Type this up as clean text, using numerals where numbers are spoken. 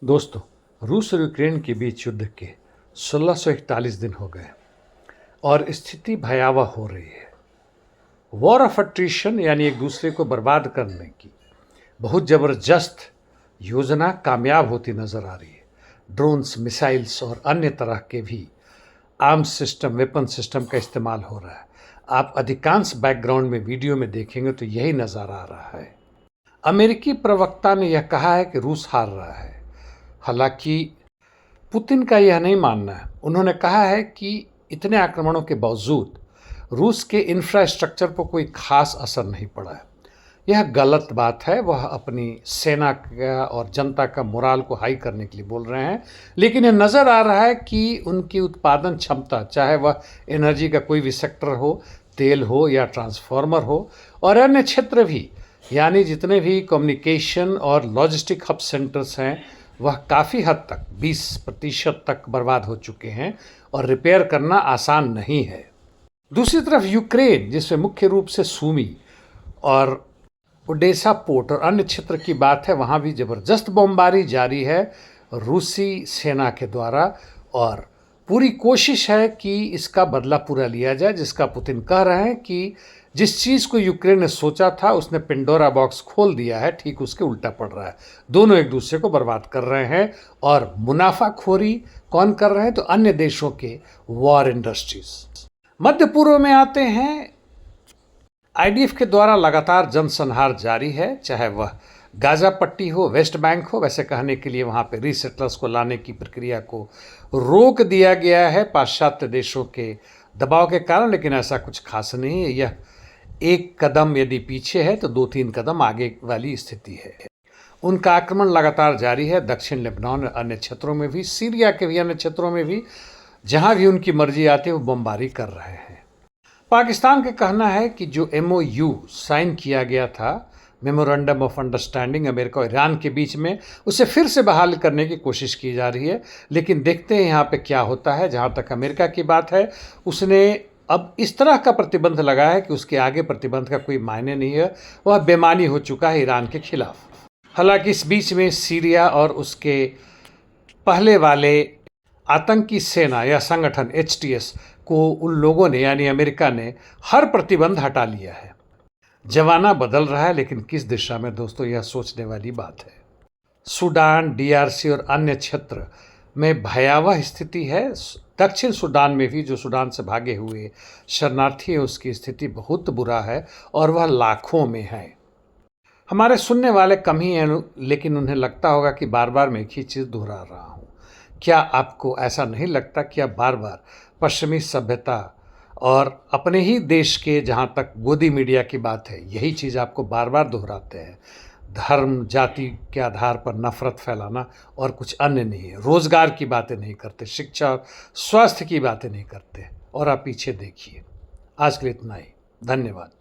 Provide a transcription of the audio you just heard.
दोस्तों, रूस और यूक्रेन के बीच युद्ध के 1641 दिन हो गए और स्थिति भयावह हो रही है। वॉर ऑफ अट्रिशन यानी एक दूसरे को बर्बाद करने की बहुत ज़बरदस्त योजना कामयाब होती नज़र आ रही है। ड्रोन्स, मिसाइल्स और अन्य तरह के भी आर्म्स सिस्टम, वेपन सिस्टम का इस्तेमाल हो रहा है। आप अधिकांश बैकग्राउंड में वीडियो में देखेंगे तो यही नज़र आ रहा है। अमेरिकी प्रवक्ता ने यह कहा है कि रूस हार रहा है। हालांकि पुतिन का यह नहीं मानना है। उन्होंने कहा है कि इतने आक्रमणों के बावजूद रूस के इंफ्रास्ट्रक्चर पर कोई खास असर नहीं पड़ा है। यह गलत बात है। वह अपनी सेना का और जनता का मोराल को हाई करने के लिए बोल रहे हैं, लेकिन यह नज़र आ रहा है कि उनकी उत्पादन क्षमता, चाहे वह एनर्जी का कोई भी सेक्टर हो, तेल हो या ट्रांसफार्मर हो, और अन्य क्षेत्र भी, यानी जितने भी कम्युनिकेशन और लॉजिस्टिक हब सेंटर्स हैं, वह काफ़ी हद तक 20% तक बर्बाद हो चुके हैं और रिपेयर करना आसान नहीं है। दूसरी तरफ यूक्रेन, जिसमें मुख्य रूप से सूमी और ओडेसा पोर्ट और अन्य क्षेत्र की बात है, वहाँ भी ज़बरदस्त बमबारी जारी है रूसी सेना के द्वारा और पूरी कोशिश है कि इसका बदला पूरा लिया जाए, जिसका पुतिन कह रहे हैं कि जिस चीज़ को यूक्रेन ने सोचा था उसने पेंडोरा बॉक्स खोल दिया है, ठीक उसके उल्टा पड़ रहा है। दोनों एक दूसरे को बर्बाद कर रहे हैं और मुनाफाखोरी कौन कर रहे हैं? तो अन्य देशों के वॉर इंडस्ट्रीज। मध्य पूर्व में आते हैं। आईडीएफ के द्वारा लगातार जनसंहार जारी है, चाहे वह गाजा पट्टी हो, वेस्ट बैंक हो। वैसे कहने के लिए वहाँ पे रीसेटलर्स को लाने की प्रक्रिया को रोक दिया गया है पाश्चात्य देशों के दबाव के कारण, लेकिन ऐसा कुछ खास नहीं है। यह एक कदम यदि पीछे है तो 2-3 कदम आगे वाली स्थिति है। उनका आक्रमण लगातार जारी है दक्षिण लेबनान और अन्य क्षेत्रों में भी, सीरिया के भी अन्य क्षेत्रों में भी, जहां भी उनकी मर्जी आती है वो बमबारी कर रहे हैं। पाकिस्तान का कहना है कि जो MOU साइन किया गया था, मेमोरेंडम ऑफ अंडरस्टैंडिंग, अमेरिका और ईरान के बीच में, उसे फिर से बहाल करने की कोशिश की जा रही है। लेकिन देखते हैं यहाँ पे क्या होता है। जहाँ तक अमेरिका की बात है, उसने अब इस तरह का प्रतिबंध लगाया है कि उसके आगे प्रतिबंध का कोई मायने नहीं है। वह बेमानी हो चुका है ईरान के खिलाफ। हालांकि इस बीच में सीरिया और उसके पहले वाले आतंकी सेना या संगठन HTS को उन लोगों ने, यानी अमेरिका ने, हर प्रतिबंध हटा लिया है। जमाना बदल रहा है, लेकिन किस दिशा में दोस्तों, यह सोचने वाली बात है। सूडान, DRC और अन्य क्षेत्र में भयावह स्थिति है। दक्षिण सूडान में भी, जो सूडान से भागे हुए शरणार्थी हैं, उसकी स्थिति बहुत बुरा है और वह लाखों में है। हमारे सुनने वाले कम ही हैं, लेकिन उन्हें लगता होगा कि बार बार मैं एक ही चीज़ दोहरा रहा हूँ। क्या आपको ऐसा नहीं लगता कि आप बार बार पश्चिमी सभ्यता और अपने ही देश के, जहाँ तक गोदी मीडिया की बात है, यही चीज़ आपको बार बार दोहराते हैं? धर्म, जाति के आधार पर नफरत फैलाना और कुछ अन्य नहीं है। रोजगार की बातें नहीं करते, शिक्षा, स्वास्थ्य की बातें नहीं करते, और आप पीछे देखिए। आज के लिए इतना ही। धन्यवाद।